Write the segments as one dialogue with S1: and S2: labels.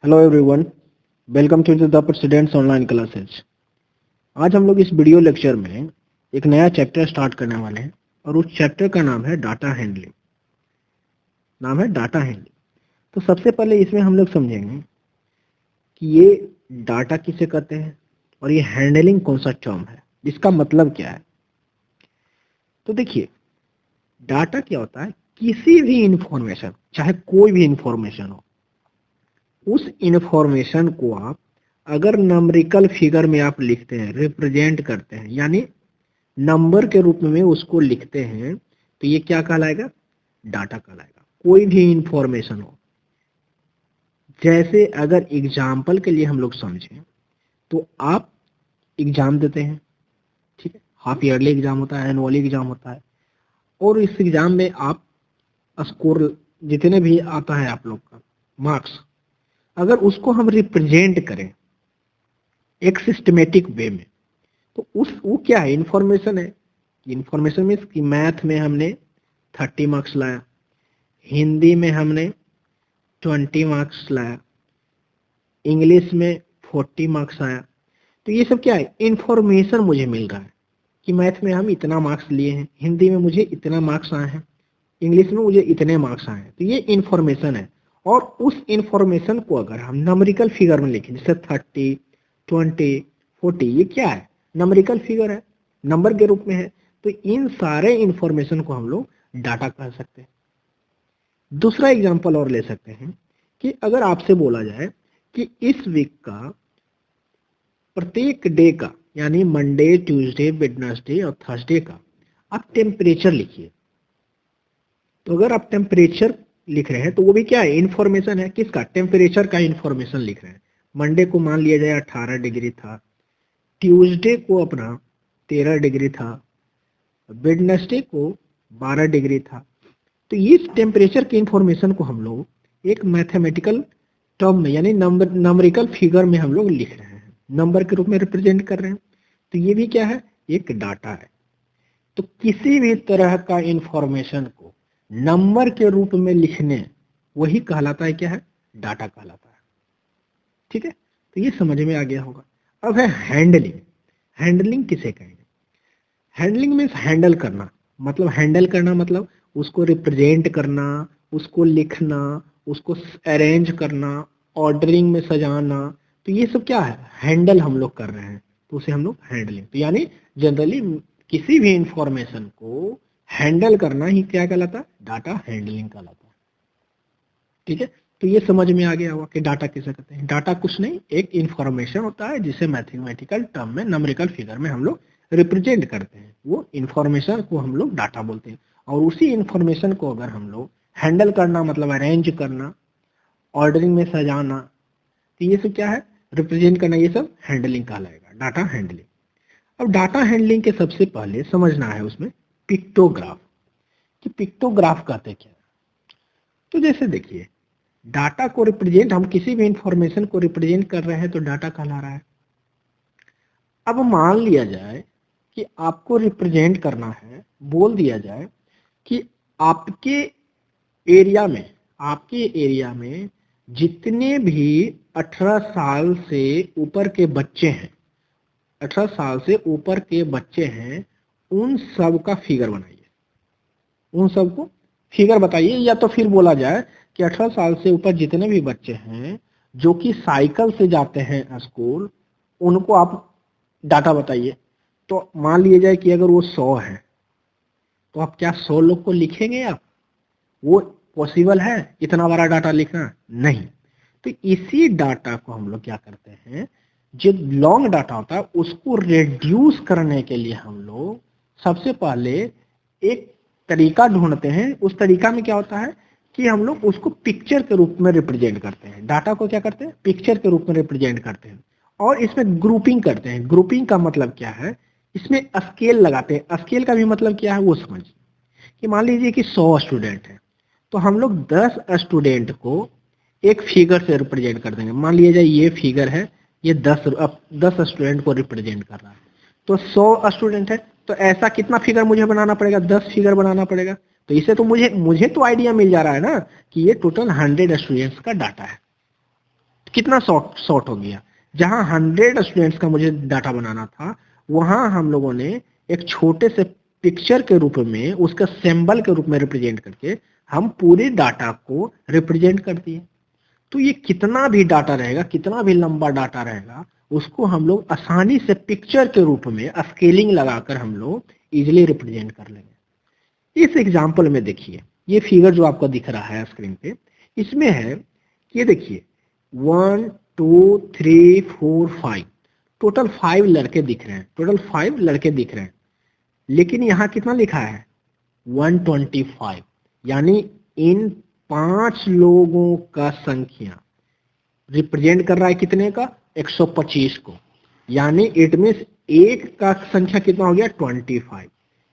S1: Hello everyone, welcome to the students online classes. आज हम लोग इस वीडियो लेक्चर में एक नया चैप्टर स्टार्ट करने वाले हैं और उस चैप्टर का नाम है डाटा हैंडलिंग। तो सबसे पहले इसमें हम लोग समझेंगे कि ये डाटा किसे कहते हैं और ये हैंडलिंग कौन सा टर्म है, इसका मतलब क्या है। तो देखिए, डाटा क्या होता है, किसी भी इंफॉर्मेशन, चाहे कोई भी इंफॉर्मेशन हो, उस इंफॉर्मेशन को आप अगर नंबरिकल फिगर में आप लिखते हैं, रिप्रेजेंट करते हैं, यानी नंबर के रूप में उसको लिखते हैं, तो ये क्या कहलाएगा? डाटा कहलाएगा। कोई भी इंफॉर्मेशन हो, जैसे अगर एग्जाम्पल के लिए हम लोग समझें तो आप एग्जाम देते हैं, ठीक है, हाफ ईयरली एग्जाम होता है, एनुअली एग्जाम होता है, और इस एग्जाम में आप स्कोर जितने भी आता है आप लोग का मार्क्स, अगर उसको हम रिप्रेजेंट करें एक सिस्टमेटिक वे में, तो वो क्या है? इंफॉर्मेशन है। इंफॉर्मेशन मीन्स कि मैथ में हमने 30 मार्क्स लाया, हिंदी में हमने 20 मार्क्स लाया, इंग्लिश में 40 मार्क्स आया। तो ये सब क्या है? इंफॉर्मेशन मुझे मिल रहा है कि मैथ में हम इतना मार्क्स लिए हैं, हिंदी में मुझे इतना मार्क्स आए हैं, इंग्लिश में मुझे इतने मार्क्स आए हैं। तो ये इंफॉर्मेशन है। और उस इंफॉर्मेशन को अगर हम नंबरिकल फिगर में लिखें, जैसे 30, 20, 40, ये क्या है? नंबरिकल फिगर है, नंबर के रूप में है। तो इन सारे इंफॉर्मेशन को हम लोग डाटा कह सकते हैं। दूसरा एग्जांपल और ले सकते हैं कि अगर आपसे बोला जाए कि इस वीक का प्रत्येक डे का, यानी मंडे, ट्यूसडे, वेडनेसडे और थर्सडे का आप टेम्परेचर लिखिए। तो अगर आप टेम्परेचर लिख रहे हैं तो वो भी क्या है? इंफॉर्मेशन है। किसका? टेम्परेचर का इंफॉर्मेशन लिख रहे हैं। मंडे को मान लिया जाए 18 डिग्री था, ट्यूसडे को अपना 13 डिग्री था, वेडनेसडे को 12 डिग्री था। तो इस टेम्परेचर की इंफॉर्मेशन को हम लोग एक मैथमेटिकल टर्म में, यानी नंबरिकल फिगर में हम लोग लिख रहे हैं, नंबर के रूप में रिप्रेजेंट कर रहे हैं। तो ये भी क्या है? एक डाटा है। तो किसी भी तरह का इंफॉर्मेशन को नंबर के रूप में लिखने, वही कहलाता है क्या है? डाटा कहलाता है। ठीक है, तो ये समझ में आ गया होगा। अब है हैंडलिंग। हैंडलिंग किसे कहेंगे? हैंडलिंग मीन्स हैंडल करना। मतलब हैंडल करना मतलब उसको रिप्रेजेंट करना, उसको लिखना, उसको अरेंज करना, ऑर्डरिंग में सजाना। तो ये सब क्या है? हैंडल हम लोग कर रहे हैं, तो उसे हम लोग हैंडलिंग। तो यानी जनरली किसी भी इंफॉर्मेशन को हैंडल करना ही क्या कहलाता है? डाटा हैंडलिंग कहलाता है। ठीक है, तो ये समझ में आ गया होगा कि डाटा किसे कहते हैं। डाटा कुछ नहीं, एक इंफॉर्मेशन होता है जिसे मैथमेटिकल टर्म में, नंबरिकल फिगर में हम लोग रिप्रेजेंट करते हैं। वो इंफॉर्मेशन को हम लोग डाटा बोलते हैं। और उसी इंफॉर्मेशन को अगर हम लोग हैंडल करना, मतलब अरेंज करना, ऑर्डरिंग में सजाना, तो ये सब क्या है? रिप्रेजेंट करना। ये सब हैंडलिंग कहलाएगा, डाटा हैंडलिंग। अब डाटा हैंडलिंग के सबसे पहले समझना है उसमें पिक्टोग्राफ, कि पिक्टोग्राफ कहते क्या है। तो जैसे देखिए, डाटा को रिप्रेजेंट, हम किसी भी इंफॉर्मेशन को रिप्रेजेंट कर रहे हैं तो डाटा कहला रहा है। अब मान लिया जाए कि आपको रिप्रेजेंट करना है, बोल दिया जाए कि आपके एरिया में जितने भी 18 साल से ऊपर के बच्चे हैं, 18 साल से ऊपर के बच्चे हैं, उन सब का फिगर बनाइए। उन सबको फिगर बताइए, या तो फिर बोला जाए कि 18 साल से ऊपर जितने भी बच्चे हैं जो कि साइकिल से जाते हैं स्कूल, उनको आप डाटा बताइए। तो मान लिया जाए कि अगर वो 100 है, तो आप क्या 100 लोग को लिखेंगे आप? वो पॉसिबल है इतना बड़ा डाटा लिखना? नहीं। तो इसी डाटा को हम लोग क्या करते हैं, जो लॉन्ग डाटा होता है उसको रिड्यूस करने के लिए हम लोग सबसे पहले एक तरीका ढूंढते हैं। उस तरीका में क्या होता है कि हम लोग उसको पिक्चर के रूप में रिप्रेजेंट करते हैं। डाटा को क्या करते हैं? पिक्चर के रूप में रिप्रेजेंट करते हैं। और इसमें ग्रुपिंग करते हैं। ग्रुपिंग का मतलब क्या है? इसमें स्केल लगाते हैं। स्केल का भी मतलब क्या है वो समझिए। कि मान लीजिए कि 100 स्टूडेंट है, तो हम लोग 10 स्टूडेंट को एक फिगर से रिप्रेजेंट कर देंगे। मान लिया जाए ये फिगर है, ये 10 स्टूडेंट को रिप्रेजेंट कर रहा है। तो 100 स्टूडेंट है, तो ऐसा कितना फिगर मुझे बनाना पड़ेगा? 10 फिगर बनाना पड़ेगा। तो इसे तो मुझे तो आइडिया मिल जा रहा है ना कि ये टोटल 100 स्टूडेंट्स का डाटा है। कितना शॉर्ट हो गया। जहां 100 स्टूडेंट्स का मुझे डाटा बनाना था, वहां हम लोगों ने एक छोटे से पिक्चर के रूप में, उसका सिंबल के रूप में रिप्रेजेंट करके हम पूरे डाटा को रिप्रेजेंट कर दिए। तो ये कितना भी डाटा रहेगा, कितना भी लंबा डाटा रहेगा, उसको हम लोग आसानी से पिक्चर के रूप में स्केलिंग लगाकर हम लोग इजिली रिप्रेजेंट कर लेंगे। इस एग्जाम्पल में देखिए, ये फिगर जो आपको दिख रहा है स्क्रीन पे, इसमें है, ये देखिए 1 2 3 4 5, टोटल 5 लड़के दिख रहे हैं, टोटल 5 लड़के दिख रहे हैं। लेकिन यहाँ कितना लिखा है 125, यानी इन 5 लोगों का संख्या रिप्रेजेंट कर रहा है कितने का, 125 को। यानी इट मीन्स एक का संख्या कितना हो गया 25।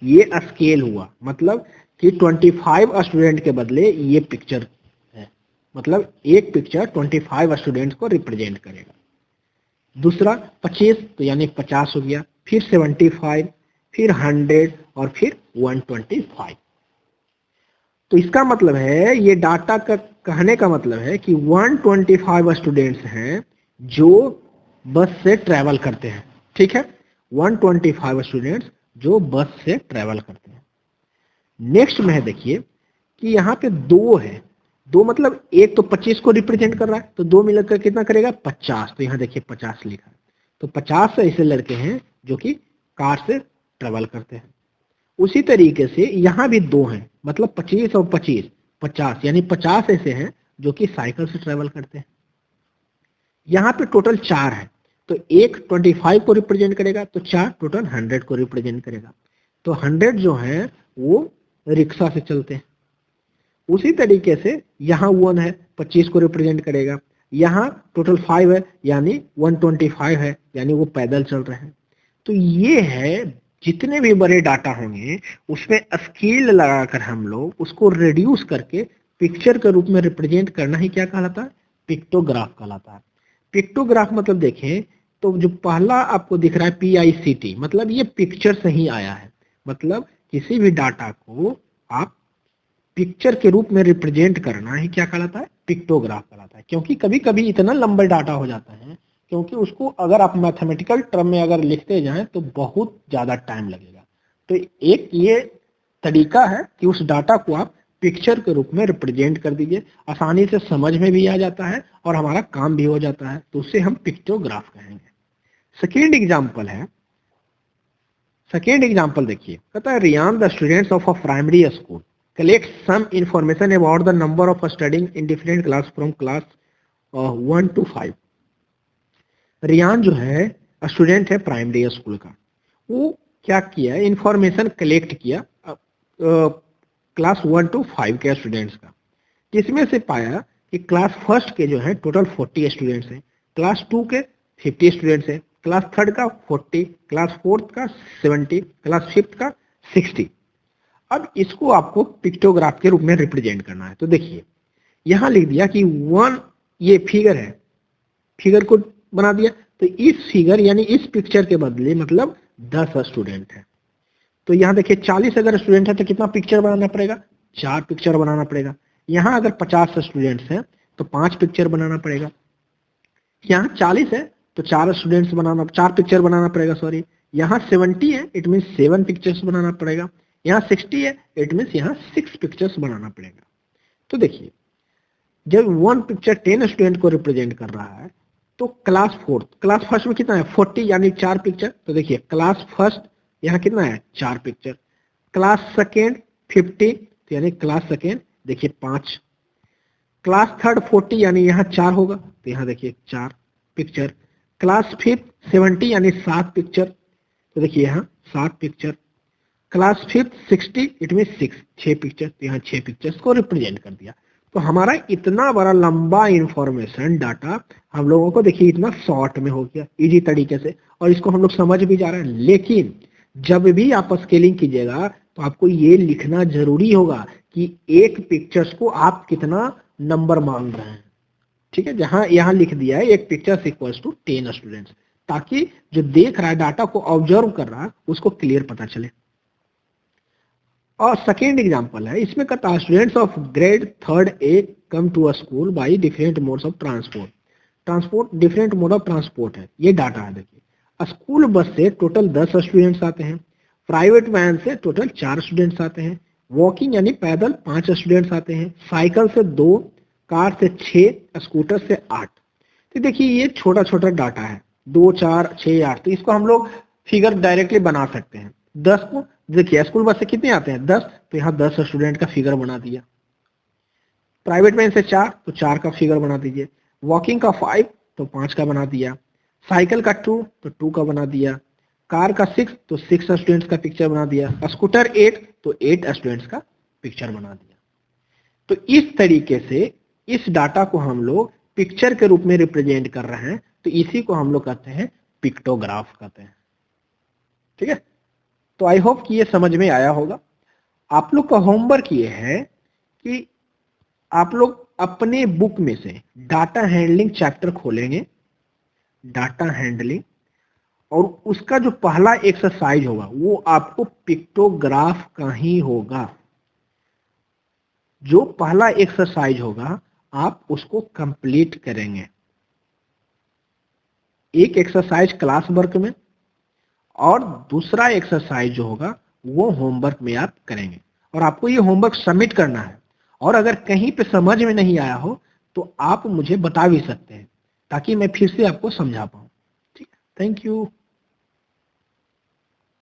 S1: ये स्केल हुआ, मतलब कि 25 स्टूडेंट के बदले ये पिक्चर है, मतलब एक पिक्चर 25 स्टूडेंट को रिप्रेजेंट करेगा। दूसरा 25, तो यानी 50 हो गया, फिर 75, फिर 100 और फिर 125। तो इसका मतलब है, ये डाटा का कहने का मतलब है कि 125 स्टूडेंट्स हैं जो बस से ट्रैवल करते हैं। ठीक है, 125 स्टूडेंट्स जो बस से ट्रैवल करते हैं। नेक्स्ट में है देखिए कि यहाँ पे 2 है, 2 मतलब एक तो 25 को रिप्रेजेंट कर रहा है, तो 2 मिलकर कितना करेगा 50। तो यहाँ देखिए 50 लिखा है, तो 50 ऐसे लड़के हैं जो कि कार से ट्रेवल करते हैं। उसी तरीके से यहाँ भी 2 हैं, मतलब 25 और 25 50, यानी 50 ऐसे हैं जो कि साइकिल से ट्रेवल करते हैं। यहाँ पे टोटल 4 है, तो एक 25 को रिप्रेजेंट करेगा, तो 4 टोटल 100 को रिप्रेजेंट करेगा। तो 100 जो है वो रिक्शा से चलते हैं। उसी तरीके से यहाँ 1 है, 25 को रिप्रेजेंट करेगा। यहाँ टोटल 5 है, यानी 125 है, यानी वो पैदल चल रहे हैं। तो ये है, जितने भी बड़े डाटा होंगे उसमें स्केल लगाकर हम लोग उसको रिड्यूस करके पिक्चर के रूप में रिप्रेजेंट करना ही क्या कहलाता है, पिक्टोग्राफ कहलाता है। पिक्टोग्राफ मतलब देखें तो जो पहला आपको दिख रहा है PICT, मतलब ये पिक्चर से ही आया है। मतलब किसी भी डाटा को आप पिक्चर के रूप में रिप्रेजेंट करना ही क्या कहलाता है, पिक्टोग्राफ कहलाता है। क्योंकि कभी कभी इतना लंबा डाटा हो जाता है, क्योंकि उसको अगर आप मैथमेटिकल टर्म में अगर लिखते जाएं तो बहुत ज्यादा टाइम लगेगा। तो एक ये तरीका है कि उस डाटा को आप पिक्चर के रूप में रिप्रेजेंट कर दीजिए, आसानी से समझ में भी आ जाता है और हमारा काम भी हो जाता है, तो उसे हम पिक्टोग्राफ कहेंगे। सेकेंड एग्जाम्पल देखिए, कहता है Ryan the students of a primary school collect some information about the number of studying in different class from class 1 to 5। Riyan जो है स्टूडेंट है प्राइमरी स्कूल का, वो क्या किया, इंफॉर्मेशन कलेक्ट किया क्लास 1 to 5 के स्टूडेंट्स का, जिसमें से पाया कि क्लास फर्स्ट के जो है टोटल 40 स्टूडेंट्स हैं, क्लास 2 के 50 स्टूडेंट्स हैं, क्लास थर्ड का 40, क्लास फोर्थ का 70, क्लास फिफ्थ का 60। अब इसको आपको पिक्टोग्राफ के रूप में रिप्रेजेंट करना है। तो देखिए यहां लिख दिया कि 1, ये फिगर है, फिगर को बना दिया। तो इस फिगर यानी इस पिक्चर के बदले मतलब 10 स्टूडेंट है। तो यहाँ देखिए 40 अगर स्टूडेंट है तो कितना पिक्चर बनाना पड़ेगा, 4 पिक्चर बनाना पड़ेगा। यहाँ अगर 50 स्टूडेंट्स हैं तो 5 पिक्चर बनाना पड़ेगा। यहाँ 40 है तो 4 पिक्चर बनाना पड़ेगा, सॉरी। यहाँ 70 है, इट मीन 7 पिक्चर्स बनाना पड़ेगा। यहाँ 60 है, इट मीन्स यहाँ 6 पिक्चर्स बनाना पड़ेगा। तो देखिए जब 1 पिक्चर 10 स्टूडेंट को रिप्रेजेंट कर रहा है, तो क्लास फर्स्ट में कितना है 40, यानी 4 पिक्चर। तो देखिए क्लास फर्स्ट यहाँ कितना है 4 पिक्चर, क्लास सेकेंड 50, तो यानी क्लास सेकेंड देखिए 5, क्लास थर्ड 40 यानी यहाँ 4 होगा, तो यहाँ देखिए 4 पिक्चर, क्लास फिफ्थ 70 यानी 7 पिक्चर, तो देखिए यहाँ 7 picture, class fifth 60 it mean 6 picture, तो यहाँ 6 पिक्चर्स को रिप्रेजेंट कर दिया। तो हमारा इतना बड़ा लंबा इंफॉर्मेशन डाटा हम लोगों को देखिए इतना शॉर्ट में हो गया, इजी तरीके से, और इसको हम लोग समझ भी जा रहे हैं। लेकिन जब भी आप स्केलिंग कीजिएगा तो आपको ये लिखना जरूरी होगा कि एक पिक्चर्स को आप कितना नंबर मान रहे हैं। ठीक है, जहां यहाँ लिख दिया है एक पिक्चर इक्वल्स टू 10 स्टूडेंट्स, ताकि जो देख रहा है डाटा को ऑब्जर्व कर रहा है उसको क्लियर पता चले। और सेकेंड एग्जांपल है, इसमें कहता है students of grade third A come to a school by different modes of transport. Transport different mode of transport है, ये डाटा है। देखिए स्कूल बस से टोटल 10 स्टूडेंट्स आते हैं, प्राइवेट वैन से टोटल 4 स्टूडेंट्स आते हैं, वॉकिंग यानी पैदल 5 स्टूडेंट्स आते हैं, साइकिल से 2, कार से 6, स्कूटर से 8। तो देखिए ये छोटा छोटा डाटा है, 2, 4, 6, 8। तो इसको हम लोग फिगर डायरेक्टली बना सकते हैं। 10 को देखिए स्कूल बस से कितने आते हैं 10, तो यहाँ 10 स्टूडेंट का फिगर बना दिया। प्राइवेट वैन से 4, तो 4 का फिगर बना दीजिए। वॉकिंग का 5, तो 5 का बना दिया। साइकिल का 2, तो 2 का बना दिया। कार का 6, तो 6 स्टूडेंट्स का पिक्चर बना दिया। स्कूटर 8, तो 8 स्टूडेंट्स का पिक्चर बना दिया। तो इस तरीके से इस डाटा को हम लोग पिक्चर के रूप में रिप्रेजेंट कर रहे हैं, तो इसी को हम लोग कहते हैं पिक्टोग्राफ कहते हैं। ठीक है, तो आई होप कि ये समझ में आया होगा। आप लोग का होमवर्क ये है कि आप लोग अपने बुक में से डाटा हैंडलिंग चैप्टर खोलेंगे, डाटा हैंडलिंग, और उसका जो पहला एक्सरसाइज होगा वो आपको पिक्टोग्राफ का ही होगा। जो पहला एक्सरसाइज होगा आप उसको कंप्लीट करेंगे। एक एक्सरसाइज क्लास वर्क में और दूसरा एक्सरसाइज जो होगा वो होमवर्क में आप करेंगे, और आपको ये होमवर्क सबमिट करना है। और अगर कहीं पे समझ में नहीं आया हो तो आप मुझे बता भी सकते हैं, ताकि मैं फिर से आपको समझा पाऊं। ठीक है, थैंक यू।